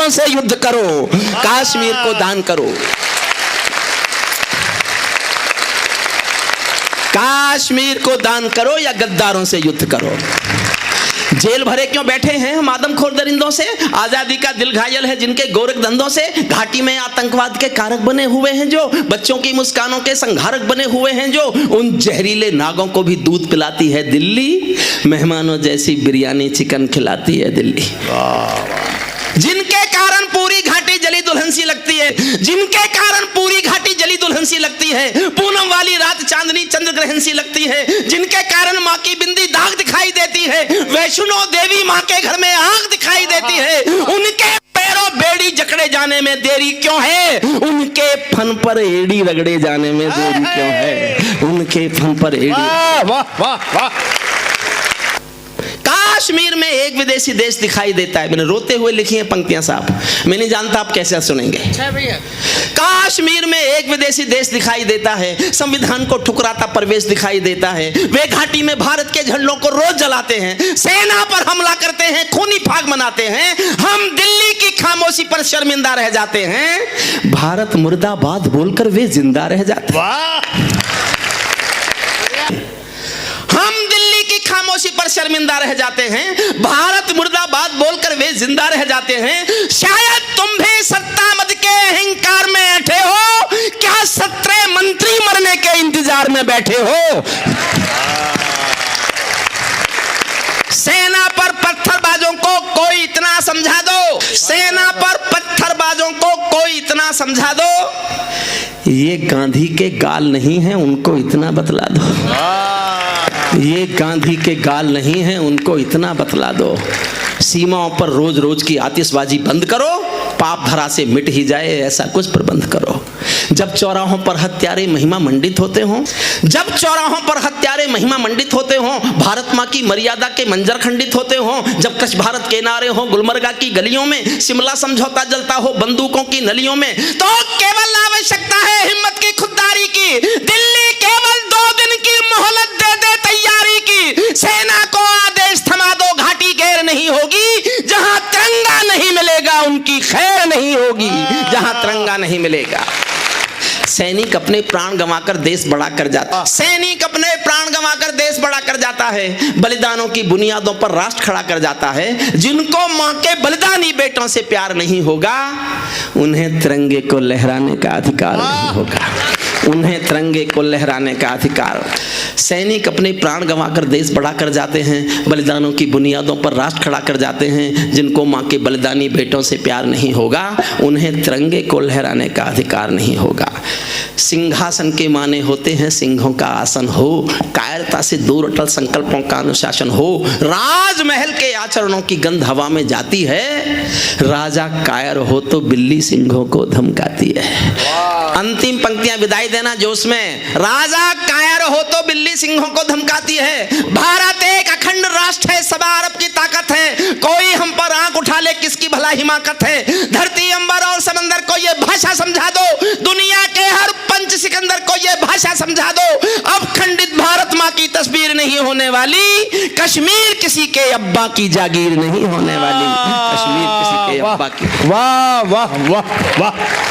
गद्दारों से युद्ध करो, कश्मीर को दान करो। कश्मीर को दान करो या गद्दारों से युद्ध करो। जेल भरे क्यों बैठे हैं हम आदमखोर दरिंदों से? आजादी का दिल घायल है जिनके गोरख धंधों से। घाटी में आतंकवाद के कारक बने हुए हैं जो, बच्चों की मुस्कानों के संहारक बने हुए हैं जो, उन जहरीले नागों को भी दूध पिलाती है दिल्ली, मेहमानों जैसी बिरयानी चिकन खिलाती है दिल्ली। जिनके कारण पूरी घाटी जली दुल्हन सी लगती है, जिनके कारण पूरी घाटी जली दुल्हन सी लगती है, पूनम वाली रात चांदनी चंद्र ग्रहण सी लगती है, जिनके कारण माँ की बिंदी दाग दिखाई देती है, वैष्णो देवी माँ के घर में आग दिखाई देती है, उनके पैरों बेड़ी जकड़े जाने में देरी क्यों है? उनके फन पर एड़ी रगड़े जाने में देरी क्यों है? उनके फन पर एड़ी। वाह वाह वाह। कश्मीर में एक विदेशी देश दिखाई देता है। मैंने रोते हुए लिखी हैं पंक्तियां साहब, मैं नहीं जानता आप कैसे सुनेंगे। कश्मीर में एक विदेशी देश दिखाई देता है, संविधान को ठुकराता प्रवेश दिखाई देता है। वे घाटी में भारत के झंडों को रोज जलाते हैं, सेना पर हमला करते हैं, खूनी फाग मनाते हैं। हम दिल्ली की खामोशी पर शर्मिंदा रह जाते हैं, भारत मुर्दाबाद बोलकर वे जिंदा रह जाते हैं। खामोशी पर शर्मिंदा रह जाते हैं, भारत मुर्दाबाद बोलकर वे जिंदा रह जाते हैं। शायद तुम भी सत्ता मद के अहंकार में बैठे हो, क्या 17 मंत्री मरने के इंतजार में बैठे हो? सेना पर पत्थरबाजों को कोई इतना समझा दो, सेना पर पत्थरबाजों को कोई इतना समझा दो, ये गांधी के गाल नहीं है, उनको इतना बतला दो। ये गांधी के गाल नहीं है, उनको इतना बतला दो। सीमाओं पर रोज रोज की आतिशबाजी बंद करो, पाप धरा से मिट ही जाए ऐसा कुछ प्रबंध करो। जब चौराहों पर हत्यारे महिमा मंडित होते हों, जब चौराहों पर हत्यारे महिमा मंडित होते हों, भारत माँ की मर्यादा के मंजर खंडित होते हों, जब कच्छ भारत के नारे हों गुलमर्गा की गलियों में, शिमला समझौता जलता हो बंदूकों की नलियों में, तो केवल आवश्यकता है हिम्मत की, खुददारी की। दिल्ली केवल 2 दिन की मोहलत दे दे तैयारी की। सेना को आदेश थमा दो, घाटी गैर नहीं होगी। जहां तिरंगा नहीं मिलेगा उनकी खैर नहीं होगी, जहां तिरंगा नहीं मिलेगा। सैनिक अपने प्राण गंवाकर देश बड़ा कर जाता, सैनिक अपने प्राण गंवाकर देश बड़ा कर जाता है, बलिदानों की बुनियादों पर राष्ट्र खड़ा कर जाता है। जिनको मां के बलिदानी बेटों से प्यार नहीं होगा, उन्हें तिरंगे को लहराने का अधिकार नहीं होगा, उन्हें तिरंगे को लहराने का अधिकार। सैनिक अपने प्राण गंवाकर देश बड़ा कर जाते हैं, बलिदानों की बुनियादों पर राष्ट्र खड़ा कर जाते हैं। जिनको माँ के बलिदानी बेटों से प्यार नहीं होगा, उन्हें तिरंगे को लहराने का अधिकार नहीं होगा। सिंहासन के माने होते हैं सिंहों का आसन हो, कायरता से दूर अटल संकल्पों का अनुशासन हो। राजमहल के आचरणों की गंध हवा में जाती है, राजा कायर हो तो बिल्ली सिंहों को धमकाती है। अंतिम पंक्तियां विदाई देना जोश में। राजा कायर हो तो बिल्ली सिंहों को धमकाती है। भारत एक अखंड राष्ट्र है, सवा अरब की ताकत है, कोई हम पर आंख उठा ले किसकी भला हिमाकत है। धरती अंबर और समंदर को ये भाषा समझा दो, दुनिया के हर पंच सिकंदर को ये भाषा समझा दो। अब खंडित भारत माँ की तस्वीर नहीं होने वाली, कश्मीर किसी के अब्बा की जागीर नहीं होने वाली, कश्मीर किसी के अब्बा की। वाह वाह वाह वाह।